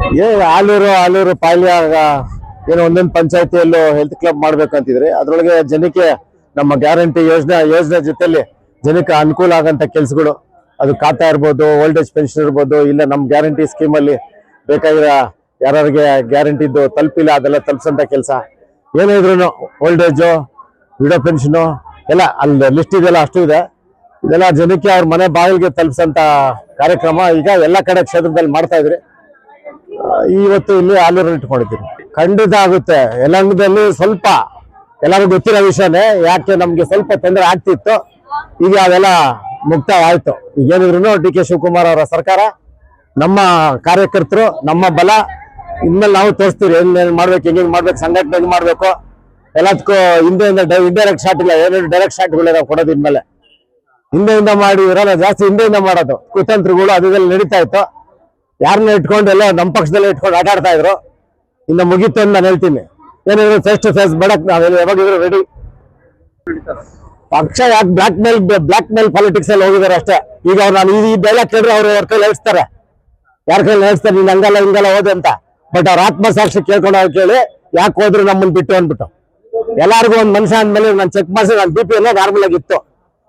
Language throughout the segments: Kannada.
ಆಲೂರು ಪಾಳ್ಯ ಏನೋ ಒಂದೊಂದು ಪಂಚಾಯತಿಯಲ್ಲೂ ಹೆಲ್ತ್ ಕ್ಲಬ್ ಮಾಡ್ಬೇಕಂತಿದ್ರೆ ಅದ್ರೊಳಗೆ ಜನಕ್ಕೆ ನಮ್ಮ ಗ್ಯಾರಂಟಿ ಯೋಜನೆ ಜೊತೆಲಿ ಜನಕ್ಕೆ ಅನುಕೂಲ ಆಗಂತ ಕೆಲಸಗಳು ಅದು ಖಾತಾ ಇರ್ಬೋದು, ಓಲ್ಡ್ ಏಜ್ ಪೆನ್ಷನ್ ಇರ್ಬೋದು, ಇಲ್ಲ ನಮ್ಮ ಗ್ಯಾರಂಟಿ ಸ್ಕೀಮಲ್ಲಿ ಬೇಕಾಗಿರೋ ಯಾರಿಗೆ ಗ್ಯಾರಂಟಿದ್ದು ತಲುಪಿಲ್ಲ ಅದೆಲ್ಲ ತಲುಪಿಸಂತ ಕೆಲಸ. ಏನಿದ್ರು ಓಲ್ಡ್ ಏಜು, ವಿಡೋ ಪೆನ್ಷನು ಎಲ್ಲ ಅಲ್ಲಿ ಲಿಸ್ಟ್ ಇದೆಲ್ಲ ಅಷ್ಟು ಇದೆ. ಇದೆಲ್ಲ ಜನಕ್ಕೆ ಅವ್ರ ಮನೆ ಬಾಗಿಲಿಗೆ ತಲುಪಿಸಂತ ಕಾರ್ಯಕ್ರಮ ಈಗ ಎಲ್ಲ ಕಡೆ ಕ್ಷೇತ್ರದಲ್ಲಿ ಮಾಡ್ತಾ ಇದ್ರಿ. ಇವತ್ತು ಇಲ್ಲಿ ಆಲೂರಲ್ಲಿ ಇಟ್ಕೊಂಡಿದ್ದೀವಿ. ಖಂಡಿತ ಆಗುತ್ತೆ. ಯಲಹಂಕದಲ್ಲಿ ಸ್ವಲ್ಪ ಎಲ್ಲರಿಗೂ ಗೊತ್ತಿರೋ ವಿಷಯನೇ, ಯಾಕೆ ನಮ್ಗೆ ಸ್ವಲ್ಪ ತೊಂದರೆ ಆಗ್ತಿತ್ತು, ಈಗ ಅದೆಲ್ಲ ಮುಕ್ತಾಯ ಆಯ್ತು. ಈಗೇನಿದ್ರು ಡಿ ಕೆ ಶಿವಕುಮಾರ್ ಅವರ ಸರ್ಕಾರ, ನಮ್ಮ ಕಾರ್ಯಕರ್ತರು, ನಮ್ಮ ಬಲ ಇನ್ಮೇಲೆ ನಾವು ತೋರಿಸ್ತೀವಿ ಏನ್ ಮಾಡ್ಬೇಕು, ಹೆಂಗ್ ಮಾಡ್ಬೇಕು, ಸಂಘಟನೆ ಮಾಡ್ಬೇಕು. ಎಲ್ಲದಕ್ಕೂ ಹಿಂದೆಯಿಂದ ಇಂಡೈರೆಕ್ಟ್ ಶಾಟ್ ಇಲ್ಲ, ಏನೇನು ಡೈರೆಕ್ಟ್ ಶಾಟ್ಗಳೇ ನಾವು ಕೊಡೋದು. ಇನ್ಮೇಲೆ ಹಿಂದೆಯಿಂದ ಮಾಡಿ ಇರೋಲ್ಲ, ಜಾಸ್ತಿ ಹಿಂದೆಯಿಂದ ಮಾಡೋದು ಕುತಂತ್ರಗಳು ಅದೆಲ್ಲ ನಡೀತಾ ಇತ್ತು. ಯಾರನ್ನ ಇಟ್ಕೊಂಡು ಎಲ್ಲ ನಮ್ಮ ಪಕ್ಷದಲ್ಲೇ ಇಟ್ಕೊಂಡು ಆಟ ಆಡ್ತಾ ಇದ್ರು. ಇನ್ನು ಮುಗೀತು ಅಂತ ನಾನು ಹೇಳ್ತೀನಿ. ಏನಿದ್ರು ಫೇಸ್ ಟು ಫೇಸ್ ಬಡಕ್ ನಾವೆಲ್ಲ ಯಾವಾಗಿದ್ರು ರೆಡಿ. ಪಕ್ಷ ಯಾಕೆ ಬ್ಲಾಕ್ ಮೇಲ್ ಪಾಲಿಟಿಕ್ಸ್ ಅಲ್ಲಿ ಹೋಗಿದ್ದಾರೆ ಅಷ್ಟೇ. ಈಗ ಅವ್ರು ನಾನು ಈ ಡೈಲಾಗ್ ಕೇಳಿದ್ರೆ ಅವ್ರು ಅವ್ರ ಕೈಲಿ ಹೇಳ್ತಾರೆ, ಯಾರ ಕೈಲಿ ಹೇಳ್ತಾರೆ ನೀನ್ ಹಂಗಲ್ಲ ಹಿಂಗಲ್ಲ ಹೋದೆ ಅಂತ. ಬಟ್ ಅವ್ರ ಆತ್ಮಸಾಕ್ಷಿ ಕೇಳ್ಕೊಂಡು ಅವ್ರು ಕೇಳಿ ಯಾಕೆ ಹೋದ್ರು ನಮ್ಮನ್ನ ಬಿಟ್ಟು ಅಂದ್ಬಿಟ್ಟು. ಎಲ್ಲಾರ್ಗು ಒಂದ್ ಮನುಷ್ಯ ಅಂದ್ಮೇಲೆ ನಾನು ಚೆಕ್ ಮಾಡಿಸಿ ನನ್ನ ಬಿ ಪಿ ಎಲ್ಲ ನಾರ್ಮಲ್ ಆಗಿತ್ತು.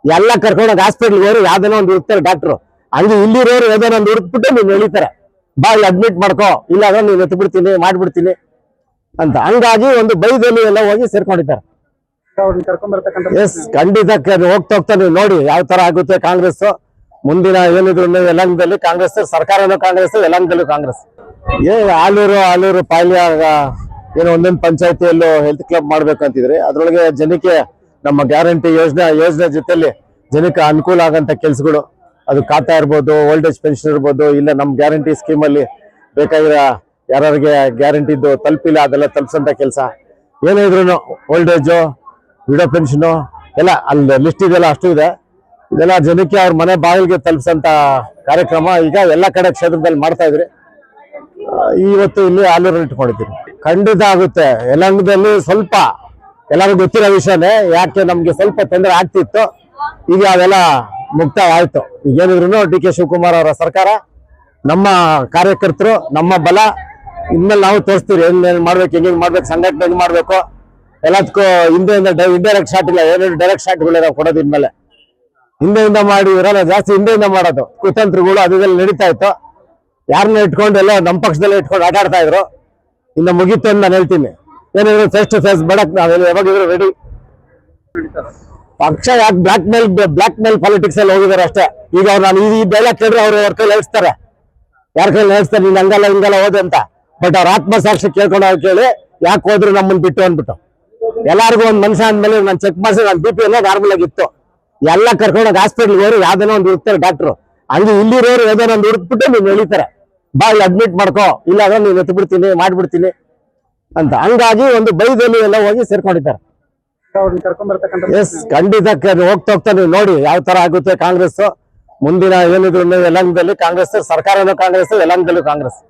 ಎಲ್ಲ ಕರ್ಕೊಂಡೋಗಿ ಹಾಸ್ಪಿಟ್ಲ್ಗೆ ಹೋಗಿ ಯಾವ್ದೇನೋ ಒಂದು ಹುಡುಕ್ತಾರೆ ಡಾಕ್ಟ್ರು. ಹಂಗೆ ಇಲ್ಲಿರೋರು ಯಾವ್ದೇನೋ ಒಂದು ಹುಡುಕ್ಬಿಟ್ಟು ನೀನ್ ಹೇಳ್ತಾರೆ ಬಾ ಇಲ್ಲಿ ಅಡ್ಮಿಟ್ ಮಾಡ್ಕೋ, ಇಲ್ಲ ಅಂದ್ರೆ ನೀನ್ ಎತ್ತು ಬಿಡ್ತೀನಿ ಮಾಡ್ಬಿಡ್ತೀನಿ ಅಂತ. ಹಂಗಾಗಿ ಒಂದು ಬೈದಲ್ಲಿ ಎಲ್ಲ ಹೋಗಿ ಸೇರ್ಕೊಂಡಿದ್ದಾರೆ. ಎಸ್, ಖಂಡಿತ ಹೋಗ್ತಾ ನೀವು ನೋಡಿ ಯಾವ ತರ ಆಗುತ್ತೆ ಕಾಂಗ್ರೆಸ್ ಮುಂದಿನ. ಏನಿದ್ರು ಯಲಹಂಕದಲ್ಲಿ ಕಾಂಗ್ರೆಸ್ ಸರ್ಕಾರನೂ ಕಾಂಗ್ರೆಸ್, ಯಲಹಂಕದಲ್ಲೂ ಕಾಂಗ್ರೆಸ್. ಆಲೂರು ಪಾಳ್ಯ ಏನೋ ಒಂದೊಂದು ಪಂಚಾಯತಿಯಲ್ಲೂ ಹೆಲ್ತ್ ಕ್ಲಬ್ ಮಾಡ್ಬೇಕಂತಿದ್ರೆ ಅದ್ರೊಳಗೆ ಜನಕ್ಕೆ ನಮ್ಮ ಗ್ಯಾರಂಟಿ ಯೋಜನೆ ಜೊತೆಲಿ ಜನಕ್ಕೆ ಅನುಕೂಲ ಆಗಂತ ಕೆಲಸಗಳು ಅದು ಖಾತಾ ಇರ್ಬೋದು, ಓಲ್ಡ್ ಏಜ್ ಪೆನ್ಷನ್ ಇರ್ಬೋದು, ಇಲ್ಲ ನಮ್ಮ ಗ್ಯಾರಂಟಿ ಸ್ಕೀಮಲ್ಲಿ ಬೇಕಾಗಿರೋ ಯಾರಿಗೆ ಗ್ಯಾರಂಟಿದ್ದು ತಲುಪಿಲ್ಲ ಅದೆಲ್ಲ ತಲುಪಿಸಂತ ಕೆಲಸ. ಏನಿದ್ರು ಓಲ್ಡ್ ಏಜು, ವಿಡೋ ಪೆನ್ಷನು ಎಲ್ಲ ಅಲ್ಲಿ ಲಿಸ್ಟ್ ಇದೆಲ್ಲ ಅಷ್ಟು ಇದೆ. ಇದೆಲ್ಲ ಜನಕ್ಕೆ ಅವ್ರ ಮನೆ ಬಾಗಿಲಿಗೆ ತಲುಪಿಸಂತ ಕಾರ್ಯಕ್ರಮ ಈಗ ಎಲ್ಲ ಕಡೆ ಕ್ಷೇತ್ರದಲ್ಲಿ ಮಾಡ್ತಾ ಇದ್ರಿ. ಇವತ್ತು ಇಲ್ಲಿ ಆಲೂರಲ್ಲಿ ಇಟ್ಕೊಂಡಿದ್ದೀವಿ. ಖಂಡಿತ ಆಗುತ್ತೆ. ಯಲಹಂಕದಲ್ಲಿ ಸ್ವಲ್ಪ ಎಲ್ಲರಿಗೂ ಗೊತ್ತಿರೋ ವಿಷಯನೇ, ಯಾಕೆ ನಮ್ಗೆ ಸ್ವಲ್ಪ ತೊಂದರೆ ಆಗ್ತಿತ್ತು, ಈಗ ಅದೆಲ್ಲ ಮುಕ್ತಾಯ ಆಯ್ತು. ಈಗೇನಿದ್ರು ಡಿ ಕೆ ಶಿವಕುಮಾರ್ ಅವರ ಸರ್ಕಾರ, ನಮ್ಮ ಕಾರ್ಯಕರ್ತರು, ನಮ್ಮ ಬಲ ಇನ್ಮೇಲೆ ನಾವು ತೋರಿಸ್ತೀವಿ ಏನ್ ಮಾಡ್ಬೇಕು, ಹೆಂಗ್ ಮಾಡ್ಬೇಕು, ಸಂಘಟನೆ ಮಾಡ್ಬೇಕು. ಎಲ್ಲದಕ್ಕೂ ಹಿಂದೆಯಿಂದ ಇಂಡೈರೆಕ್ಟ್ ಶಾಟ್ ಇಲ್ಲ, ಏನೇನು ಡೈರೆಕ್ಟ್ ಶಾಟ್ಗಳೇ ನಾವು ಕೊಡೋದು. ಇನ್ಮೇಲೆ ಹಿಂದೆಯಿಂದ ಮಾಡಿ ಇರೋಲ್ಲ, ಜಾಸ್ತಿ ಹಿಂದೆಯಿಂದ ಮಾಡೋದು ಕುತಂತ್ರಗಳು ಅದೆಲ್ಲ ನಡೀತಾ ಇತ್ತು. ಯಾರನ್ನ ಇಟ್ಕೊಂಡು ಎಲ್ಲ ನಮ್ಮ ಪಕ್ಷದಲ್ಲೇ ಇಟ್ಕೊಂಡು ಆಟ ಆಡ್ತಾ ಇದ್ರು. ಇನ್ನು ಮುಗೀತು ಅಂತ ನಾನು ಹೇಳ್ತೀನಿ. ಏನಿದ್ರು ಫೇಸ್ ಟು ಫೇಸ್ ಬಡಕ್ ನಾವೆಲ್ಲ ಯಾವಾಗಿದ್ರು ರೆಡಿ. ಪಕ್ಷ ಯಾಕೆ ಬ್ಲಾಕ್ ಮೇಲ್ ಪಾಲಿಟಿಕ್ಸ್ ಅಲ್ಲಿ ಹೋಗಿದ್ದಾರೆ ಅಷ್ಟೇ. ಈಗ ಅವ್ರು ನಾನು ಈ ಡೈಲಾಗ್ ಕೇಳಿದ್ರೆ ಅವ್ರು ಅವ್ರ ಕೈಲಿ ಹೇಳ್ತಾರೆ, ಯಾರ ಕೈಲಿ ಹೇಳ್ತಾರೆ ನೀನ್ ಹಂಗಲ್ಲ ಹಿಂಗಲ್ಲ ಹೋದೆ ಅಂತ. ಬಟ್ ಅವ್ರ ಆತ್ಮಸಾಕ್ಷಿ ಕೇಳ್ಕೊಂಡು ಅವ್ರು ಕೇಳಿ ಯಾಕೆ ಹೋದ್ರು ನಮ್ಮನ್ನ ಬಿಟ್ಟು ಅಂದ್ಬಿಟ್ಟು. ಎಲ್ಲಾರ್ಗು ಒಂದ್ ಮನುಷ್ಯ ಅಂದ್ಮೇಲೆ ನಾನು ಚೆಕ್ ಮಾಡಿಸಿ ನನ್ನ ಬಿ ಪಿ ಎಲ್ಲ ನಾರ್ಮಲ್ ಆಗಿತ್ತು. ಎಲ್ಲ ಕರ್ಕೊಂಡೋಗಿ ಹಾಸ್ಪಿಟ್ಲ್ಗೆ ಹೋಗಿ ಯಾವ್ದೇನೋ ಒಂದು ಹುಡುಕ್ತಾರೆ ಡಾಕ್ಟ್ರು. ಹಂಗೆ ಇಲ್ಲಿರೋರು ಯಾವ್ದೇನೋ ಒಂದು ಹುಡುಕ್ಬಿಟ್ಟು ನೀನ್ ಹೇಳ್ತಾರೆ ಬಾ ಇಲ್ಲಿ ಅಡ್ಮಿಟ್ ಮಾಡ್ಕೋ, ಇಲ್ಲ ಅಂದ್ರೆ ನೀನ್ ಎತ್ತು ಬಿಡ್ತೀನಿ ಮಾಡ್ಬಿಡ್ತೀನಿ ಅಂತ. ಹಂಗಾಗಿ ಒಂದು ಬೈದಲ್ಲಿ ಎಲ್ಲ ಹೋಗಿ ಸೇರ್ಕೊಂಡಿದ್ದಾರೆ. ಎಸ್, ಖಂಡಿತ ಹೋಗ್ತಾ ನೀವು ನೋಡಿ ಯಾವ ತರ ಆಗುತ್ತೆ ಕಾಂಗ್ರೆಸ್ ಮುಂದಿನ. ಏನಿದ್ರು ಯಲಹಂಕದಲ್ಲಿ ಕಾಂಗ್ರೆಸ್ ಸರ್ಕಾರನೂ ಕಾಂಗ್ರೆಸ್, ಯಲಹಂಕದಲ್ಲೂ ಕಾಂಗ್ರೆಸ್.